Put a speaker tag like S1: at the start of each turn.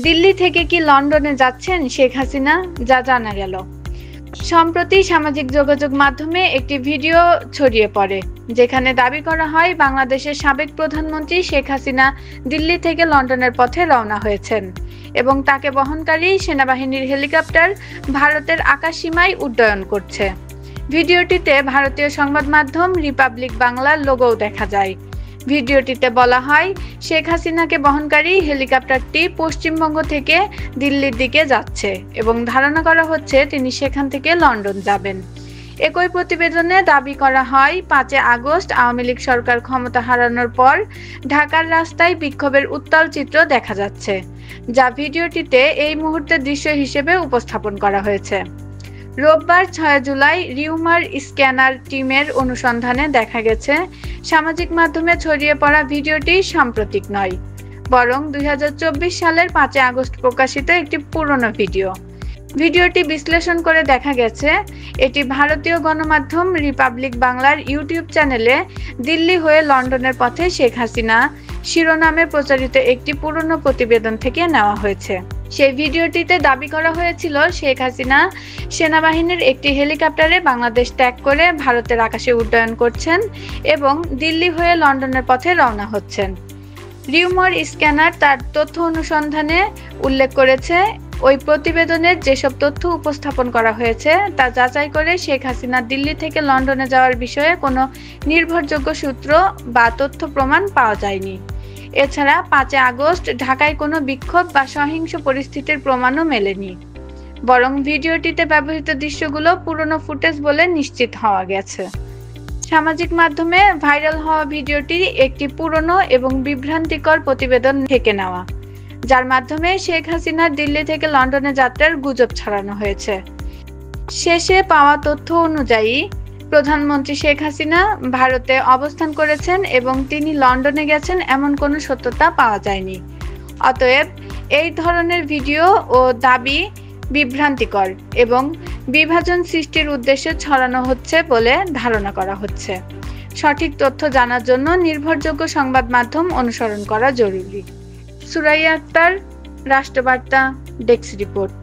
S1: দিল্লি থেকে কি লন্ডনে যাচ্ছেন শেখ হাসিনা, যা জানা গেল। সম্প্রতি সামাজিক যোগাযোগ মাধ্যমে একটি ভিডিও ছড়িয়ে পড়ে, যেখানে দাবি করা হয় বাংলাদেশের সাবেক প্রধানমন্ত্রী শেখ হাসিনা দিল্লি থেকে লন্ডনের পথে রওনা হয়েছেন এবং তাকে বহনকারী সেনাবাহিনীর হেলিকপ্টার ভারতের আকাশসীমায় উড্ডয়ন করছে। ভিডিওটিতে ভারতীয় সংবাদ মাধ্যম রিপাবলিক বাংলার লোগোও দেখা যায়। ভিডিওটিতে বলা হয়, শেখ হাসিনাকে বহনকারী হেলিকপ্টারটি পশ্চিমবঙ্গ থেকে দিল্লির দিকে যাচ্ছে এবং ধারণা করা হচ্ছে তিনি সেখান থেকে লন্ডন যাবেন। একই প্রতিবেদনে দাবি করা হয়, 5 আগস্ট আওয়ামী লীগ সরকার ক্ষমতা হারানোর পর ঢাকার রাস্তায় বিক্ষোভের উত্তাল চিত্র দেখা যাচ্ছে, যা ভিডিওটিতে এই মুহূর্তের দৃশ্য হিসেবে উপস্থাপন করা হয়েছে। রোববার 6 জুলাই রিউমার স্ক্যানার টিমের অনুসন্ধানে দেখা গেছে, সামাজিক মাধ্যমে ছড়িয়ে পড়া ভিডিওটি সাম্প্রতিক নয়, বরং 2024 সালের 5 আগস্ট প্রকাশিত একটি পুরনো ভিডিও। ভিডিওটি বিশ্লেষণ করে দেখা গেছে, এটি ভারতীয় গণমাধ্যম রিপাবলিক বাংলার ইউটিউব চ্যানেলে দিল্লি হয়ে লন্ডনের পথে শেখ হাসিনা শিরোনামে প্রচারিত একটি পুরনো প্রতিবেদন থেকে নেওয়া হয়েছে। সেই ভিডিওটিতে দাবি করা হয়েছিল, শেখ হাসিনা সেনাবাহিনীর একটি হেলিকপ্টারে বাংলাদেশ ত্যাগ করে ভারতের আকাশে উড্ডয়ন করছেন এবং দিল্লি হয়ে লন্ডনের পথে রওনা হচ্ছেন। রিউমার স্ক্যানার তার তথ্য অনুসন্ধানে উল্লেখ করেছে, ওই প্রতিবেদনের যেসব তথ্য উপস্থাপন করা হয়েছে তা যাচাই করে শেখ হাসিনা দিল্লি থেকে লন্ডনে যাওয়ার বিষয়ে কোনো নির্ভরযোগ্য সূত্র বা তথ্য প্রমাণ পাওয়া যায়নি। এছাড়া 5 আগস্ট ঢাকায় কোনো বিক্ষোভ বা সহিংস পরিস্থিতির প্রমাণও মেলেনি, বরং ভিডিওটিতে ব্যবহৃত দৃশ্যগুলো পুরনো ফুটেজ বলে নিশ্চিত হওয়া গেছে। সামাজিক মাধ্যমে ভাইরাল হওয়া ভিডিওটি একটি পুরনো এবং বিভ্রান্তিকর প্রতিবেদন থেকে নেওয়া, যার মাধ্যমে শেখ হাসিনার দিল্লি থেকে লন্ডনে যাত্রার গুজব ছড়ানো হয়েছে। শেষে পাওয়া তথ্য অনুযায়ী প্রধানমন্ত্রী শেখ হাসিনা ভারতে অবস্থান করেছেন এবং তিনি লন্ডনে গেছেন এমন কোনো সত্যতা পাওয়া যায়নি। অতএব এই ধরনের ভিডিও ও দাবি বিভ্রান্তিকর এবং বিভাজন সৃষ্টির উদ্দেশ্যে ছড়ানো হচ্ছে বলে ধারণা করা হচ্ছে। সঠিক তথ্য জানার জন্য নির্ভরযোগ্য সংবাদ মাধ্যম অনুসরণ করা জরুরি। Suraiya Akter, Rashtrabarta, desk report.